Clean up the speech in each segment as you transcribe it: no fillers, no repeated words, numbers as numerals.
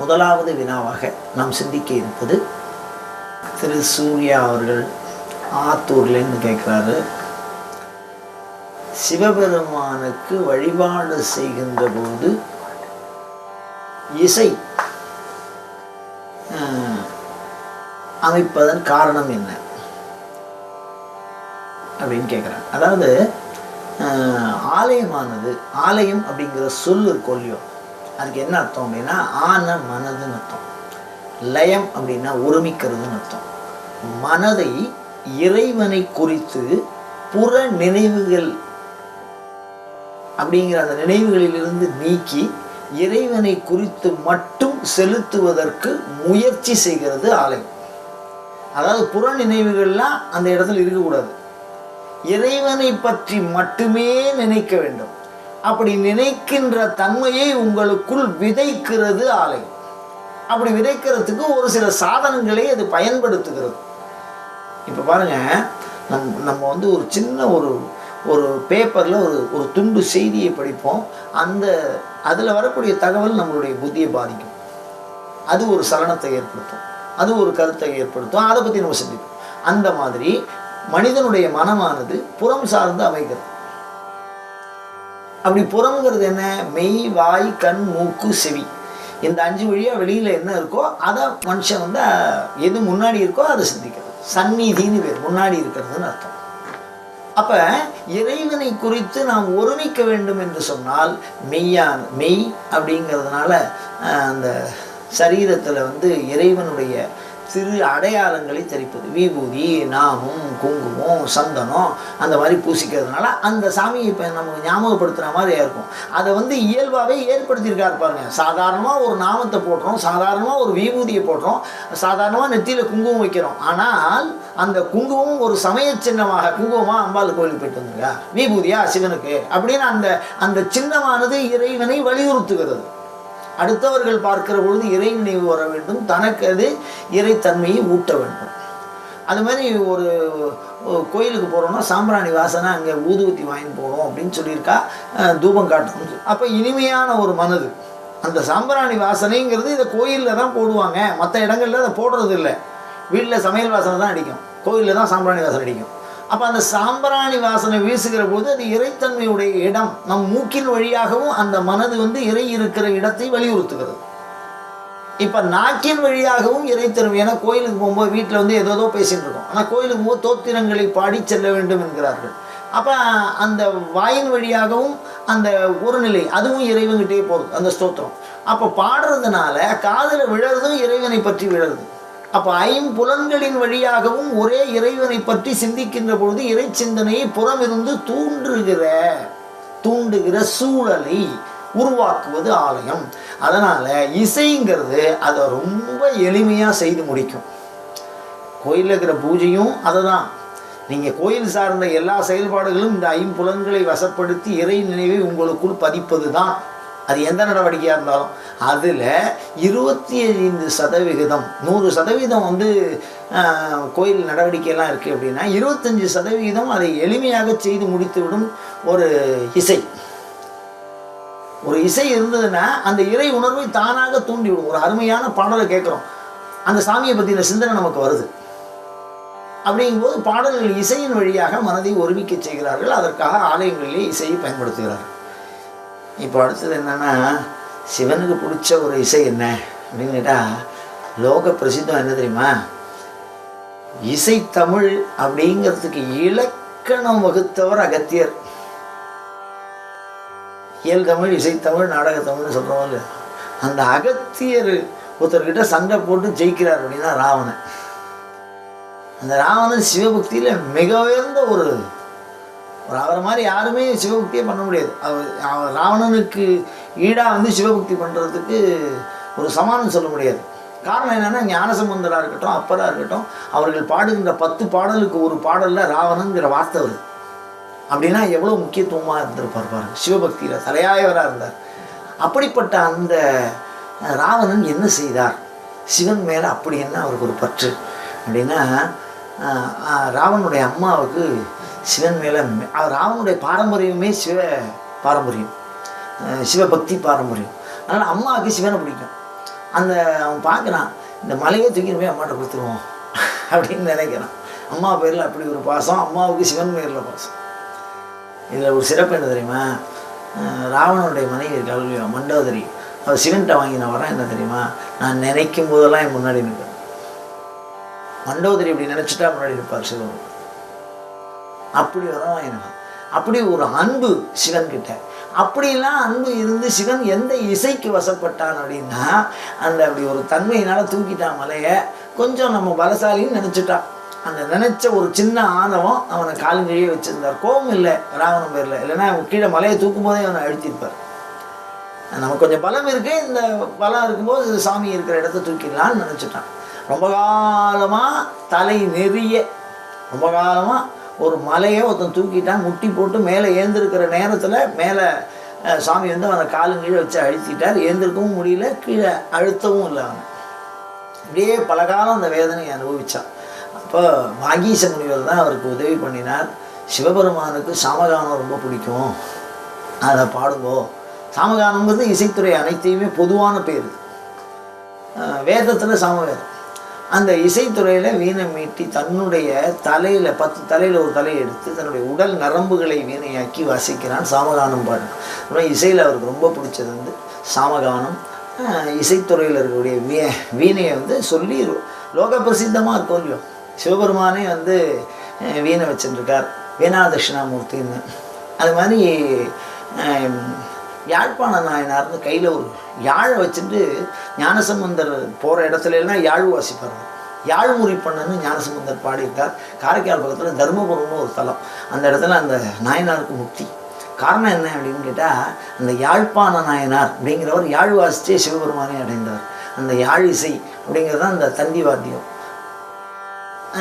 முதலாவது வினாவாக நாம் சிந்திக்க இருப்பது, திரு சூர்யா அவர்கள் ஆத்தூர்லேருந்து கேட்குறாரு, சிவபெருமானுக்கு வழிபாடு செய்கின்ற போது இசை அமைப்பதன் காரணம் என்ன அப்படின்னு கேட்குறாங்க. அதாவது ஆலயமானது, ஆலயம் அப்படிங்கிற சொல்லு கொல்லியோ, அதுக்கு என்ன அர்த்தம் அப்படின்னா ஆன மனதுன்னு அர்த்தம். லயம் அப்படின்னா ஒருமிக்கிறதுன்னு அர்த்தம். மனதை இறைவனை குறித்து புற நினைவுகள் அப்படிங்கிற அந்த நினைவுகளிலிருந்து நீக்கி இறைவனை குறித்து மட்டும் செலுத்துவதற்கு முயற்சி செய்கிறது ஆலயம். அதாவது புற நினைவுகள்லாம் அந்த இடத்துல இருக்கக்கூடாது, இறைவனை பற்றி மட்டுமே நினைக்க வேண்டும். அப்படி நினைக்கின்ற தன்மையை உங்களுக்குள் விதைக்கிறது ஆலயம். அப்படி விதைக்கிறதுக்கு ஒரு சில சாதனங்களை அது பயன்படுத்துகிறது. இப்போ பாருங்க, நம்ம வந்து ஒரு சின்ன ஒரு பேப்பரில் ஒரு துண்டு செய்தியை படிப்போம். அதில் வரக்கூடிய தகவல் நம்மளுடைய புத்தியை பாதிக்கும். அது ஒரு சலனத்தை ஏற்படுத்தும், அது ஒரு கருத்தை ஏற்படுத்தும், அதை பற்றி நம்ம சிந்திப்போம். அந்த மாதிரி மனிதனுடைய மனமானது புறம் சார்ந்து அமைகிறது. அப்படி புறம்ங்கிறது என்ன? மெய், வாய், கண், மூக்கு, செவி, இந்த 5 வழியாக வெளியில் என்ன இருக்கோ அதை மனுஷன் வந்து எது முன்னாடி இருக்கோ அதை சிந்திக்கிறது. சந்நிதின்னு பேர், முன்னாடி இருக்கிறதுன்னு அர்த்தம். அப்போ இறைவனை குறித்து நாம் ஒருமிக்க வேண்டும் என்று சொன்னால் மெய் அப்படிங்கிறதுனால அந்த சரீரத்தில் வந்து இறைவனுடைய சிறு அடையாளங்களை தெரிப்பது, விபூதி, நாமம், குங்குமம், சந்தனம், அந்த மாதிரி பூசிக்கிறதுனால அந்த சாமியை இப்போ நமக்கு ஞாபகப்படுத்துகிற மாதிரியா இருக்கும். அதை வந்து இயல்பாகவே ஏற்படுத்தியிருக்காரு பாருங்க. சாதாரணமாக ஒரு நாமத்தை போட்டுறோம், சாதாரணமாக ஒரு விபூதியை போட்டுறோம், சாதாரணமாக நெத்தியில் குங்குமம் வைக்கிறோம். ஆனால் அந்த குங்குமம் ஒரு சமய சின்னமாக, குங்குமமாக அம்பாள் கோயிலுக்கு போயிட்டு வந்துருக்கா, விபூதியா சிவனுக்கு அப்படின்னு அந்த சின்னமானது இறைவனை வலியுறுத்துகிறது. அடுத்தவர்கள் பார்க்கிற பொழுது இறை நினைவு வர வேண்டும், தனக்கு அது இறைத்தன்மையை ஊட்ட வேண்டும். அது மாதிரி ஒரு கோயிலுக்கு போகிறோம்னா சாம்பிராணி வாசனை, அங்கே ஊதுவத்தி வாங்கி போகிறோம் அப்படின்னு சொல்லியிருக்கா, தூபம் காட்டணும். அப்போ இனிமையான ஒரு மனது, அந்த சாம்பிராணி வாசனைங்கிறது இதை கோயிலில் தான் போடுவாங்க, மற்ற இடங்களில் அதை போடுறது இல்லை. வீட்டில் சமையல் வாசனை தான் அடிக்கும், கோயிலில் தான் சாம்பிராணி வாசனை அடிக்கும். அப்போ அந்த சாம்பிராணி வாசனை வீசுகிற போது அது இறைத்தன்மையுடைய இடம். நம் மூக்கின் வழியாகவும் அந்த மனது வந்து இறை இருக்கிற இடத்தை வலியுறுத்துகிறது. இப்போ நாக்கின் வழியாகவும் இறைத்தன்மை. ஏன்னா கோயிலுக்கு போகும்போது வீட்டில் வந்து ஏதோ பேசிட்டு இருக்கோம், ஆனால் கோயிலுக்கு போகும்போது தோத்திரங்களை பாடி செல்ல வேண்டும் என்கிறார்கள். அப்போ அந்த வாயின் வழியாகவும் அந்த ஒரு நிலை, அதுவும் இறைவன்கிட்டே போகிறது அந்த ஸ்தோத்திரம். அப்போ பாடுறதுனால காதில் விழறதும் இறைவனை பற்றி விழருது. அப்போ 5 புலன்களின் வழியாகவும் ஒரே இறைவனை பற்றி சிந்திக்கின்ற பொழுது இறை சிந்தனையை புறமிருந்து தூண்டுகிற சூழலை உருவாக்குவது ஆலயம். அதனால் இசைங்கிறது அதை ரொம்ப எளிமையாக செய்து முடிக்கும். கோயிலில் இருக்கிற பூஜையும் அதை தான். நீங்கள் கோயில் சார்ந்த எல்லா செயல்பாடுகளும் இந்த 5 புலன்களை வசப்படுத்தி இறை நினைவை உங்களுக்குள் பதிப்பது தான். அது எந்த நடவடிக்கையாக இருந்தாலும் அதில் 25% 100% வந்து கோயில் நடவடிக்கையெல்லாம் இருக்குது அப்படின்னா 25% அதை எளிமையாக செய்து முடித்துவிடும் ஒரு இசை இருந்ததுன்னா அந்த இறை உணர்வை தானாக தூண்டிவிடும். ஒரு அருமையான பாடலை கேட்குறோம், அந்த சாமியை பற்றின சிந்தனை நமக்கு வருது. அப்படிங்கும்போது பாடல்கள் இசையின் வழியாக மனதை ஒருமிக்க செய்கிறார்கள். அதற்காக ஆலயங்களிலே இசையை பயன்படுத்துகிறார்கள். இப்போ அடுத்தது என்னென்னா, சிவனுக்கு பிடிச்ச ஒரு இசை என்ன அப்படின்னு கேட்டால், லோக பிரசித்தம் என்ன தெரியுமா? இசைத்தமிழ் அப்படிங்கிறதுக்கு இலக்கணம் வகுத்தவர் அகத்தியர். இயல் தமிழ், இசைத்தமிழ், நாடகத்தமிழ்னு சொல்கிறோம் இல்லை, அந்த அகத்தியர் ஒருத்தர்கிட்ட சண்டை போட்டு ஜெயிக்கிறார் அப்படின்னா ராவணன். அந்த ராவணன் சிவபக்தியில் மிக உயர்ந்த ஒரு அவரை மாதிரி யாருமே சிவபக்தியே பண்ண முடியாது. அவர் ராவணனுக்கு ஈடாக வந்து சிவபக்தி பண்ணுறதுக்கு ஒரு சமானம் சொல்ல முடியாது. காரணம் என்னென்னா, ஞானசம்பந்தராக இருக்கட்டும், அப்பராக இருக்கட்டும், அவர்கள் பாடுகின்ற 10 பாடலுக்கு ஒரு பாடலில் ராவணங்கிற வார்த்தை வருது. அப்படின்னா எவ்வளோ முக்கியத்துவமாக இருந்திருப்பார் பாருங்க, சிவபக்தியில் தலையாயவராக இருந்தார். அப்படிப்பட்ட அந்த ராவணன் என்ன செய்தார்? சிவன் மேலே அப்படி என்ன அவருக்கு ஒரு பற்று அப்படின்னா, ராவனுடைய அம்மாவுக்கு சிவன் மேலே, ராவனுடைய பாரம்பரியமே சிவ பாரம்பரியம், சிவபக்தி பாரம்பரியம். அதனால் அம்மாவுக்கு சிவனை பிடிக்கும். அந்த அவன் பார்க்குறான், இந்த மலையை தூக்கின்னு போய் அம்மாட்ட கொடுத்துருவோம் அப்படின்னு நினைக்கிறான். அம்மா பேரில் அப்படி ஒரு பாசம், அம்மாவுக்கு சிவன் பேரில் பாசம். இதில் ஒரு சிறப்பு என்ன தெரியுமா? ராவணனுடைய மனைவி இருக்காள் மண்டோதரி, அவர் சிவன்கிட்ட வாங்கின வரேன் என்ன தெரியுமா? நான் நினைக்கும் போதெல்லாம் என் முன்னாடி நிற்பேன். மண்டோதரி இப்படி நினச்சிட்டா முன்னாடி இருப்பார் சிவன். அப்படி வரம் வாங்கினான். அப்படி ஒரு அன்பு சிவன்கிட்ட. அப்படிலாம் அன்பு இருந்து சிவன் எந்த இசைக்கு வசப்பட்டான் அப்படின்னா, அந்த அப்படி ஒரு தன்மையினால் தூக்கிட்டான் மலையை. கொஞ்சம் நம்ம பலசாலின்னு நினச்சிட்டான். அந்த நினச்ச ஒரு சின்ன ஆணவம் அவனை காலுங்கழியே வச்சுருந்தார். கோபம் இல்லை ராவணன் பேரில், இல்லைன்னா கீழே மலையை தூக்கும் போதே அவனை அழுத்திருப்பார். நமக்கு கொஞ்சம் பலம் இருக்குது, இந்த பலம் இருக்கும்போது சாமி இருக்கிற இடத்த தூக்கிடலான்னு நினச்சிட்டான். ரொம்ப காலமாக தலை நெறிய, ரொம்ப காலமாக ஒரு மலையை ஒருத்தன் தூக்கிட்டான். முட்டி போட்டு மேலே ஏந்திருக்கிற நேரத்தில் மேலே சாமி வந்து அவனை காலுங்கீழே வச்சு அழுத்திட்டார். ஏந்திருக்கவும் முடியல, கீழே அழுத்தவும் இல்லை. அவன் இப்படியே பல காலம் அந்த வேதனையை அனுபவித்தான். அப்போ வாகீச முனிவர் தான் அவருக்கு உதவி பண்ணினார். சிவபெருமானுக்கு சாமகானம் ரொம்ப பிடிக்கும், அதை பாடுங்கோ. சாமகானங்கிறது இசைத்துறை அனைத்தையுமே பொதுவான பேர். வேதத்தில் சாமவேதம். அந்த இசைத்துறையில் வீணை மீட்டி தன்னுடைய தலையில் 10 தலையில் ஒரு தலையை எடுத்து தன்னுடைய உடல் நரம்புகளை வீணையாக்கி வாசிக்கிறான். சாமகானம் பாடணும். அப்புறம் இசையில் அவருக்கு ரொம்ப பிடிச்சது வந்து சாமகானம். இசைத்துறையில் இருக்கக்கூடிய வீணையை வந்து சொல்லி லோக பிரசித்தமாக இருக்கும் இல்லையோ. சிவபெருமானே வந்து வீணை வச்சுருக்கார், வீணா தட்சிணாமூர்த்தின்னு. அது மாதிரி யாழ்ப்பாண நாயனார்னு கையில் ஒரு யாழை வச்சுட்டு ஞானசம்பந்தர் போகிற இடத்துலலாம் யாழ் வாசிப்பார். யாழ்முறை பண்ணுன்னு ஞானசம்பந்தர் பாடியிருக்கார். காரைக்கால் பக்கத்தில் தர்மபுரம்னு ஒரு தலம். அந்த இடத்துல அந்த நாயனாருக்கு முக்தி. காரணம் என்ன அப்படின்னு கேட்டால், அந்த யாழ்ப்பாண நாயனார் அப்படிங்கிறவர் யாழ் வாசித்தே சிவபெருமானே அடைந்தவர். அந்த யாழ் இசை அப்படிங்கிறது தான் அந்த தந்தி வாத்தியம்.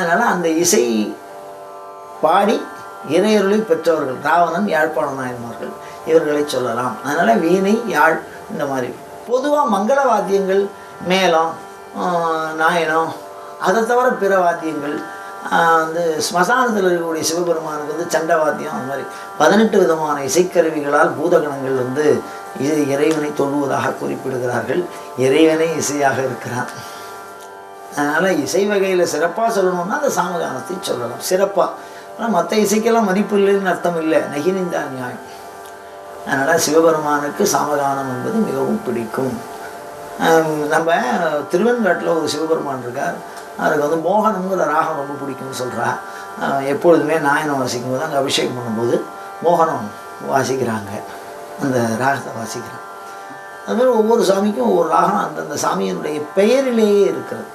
அதனால் அந்த இசை பாடி இறையருளை பெற்றவர்கள் ராவணன், யாழ்ப்பாண நாயன்மார்கள், இவர்களை சொல்லலாம். அதனால் வீணை, யாழ், இந்த மாதிரி பொதுவாக மங்கள வாத்தியங்கள், மேளம், நாயனம், அதை தவிர பிற வாத்தியங்கள் வந்து ஸ்மசானத்தில் இருக்கக்கூடிய சிவபெருமானுக்கு வந்து சண்ட வாத்தியம், அந்த மாதிரி 18 விதமான இசைக்கருவிகளால் பூதகணங்கள் வந்து இறைவனை தொழுவதாக குறிப்பிடுகிறார்கள். இறைவனை இசையாக இருக்கிறான். அதனால் இசை வகையில் சிறப்பாக சொல்லணும்னா அந்த சாமகானத்தை சொல்லலாம் சிறப்பாக. ஆனால் மற்ற இசைக்கெல்லாம் மதிப்பு இல்லைன்னு அர்த்தம் இல்லை, நகினிந்தா நியாயம். அதனால் சிவபெருமானுக்கு சாமகானம் என்பது மிகவும் பிடிக்கும். நம்ம திருவெண்காட்டில் ஒரு சிவபெருமான் இருக்கார். அவருக்கு வந்து மோகனங்கிற ராகம் ரொம்ப பிடிக்கும்னு சொல்கிறா. எப்பொழுதுமே நாயனம் வாசிக்கும் போது அங்கே அபிஷேகம் பண்ணும்போது மோகனம் வாசிக்கிறாங்க, அந்த ராகத்தை வாசிக்கிறாங்க. அதுமாதிரி ஒவ்வொரு சாமிக்கும் ஒவ்வொரு ராகம் அந்தந்த சாமியினுடைய பெயரிலேயே இருக்கிறது.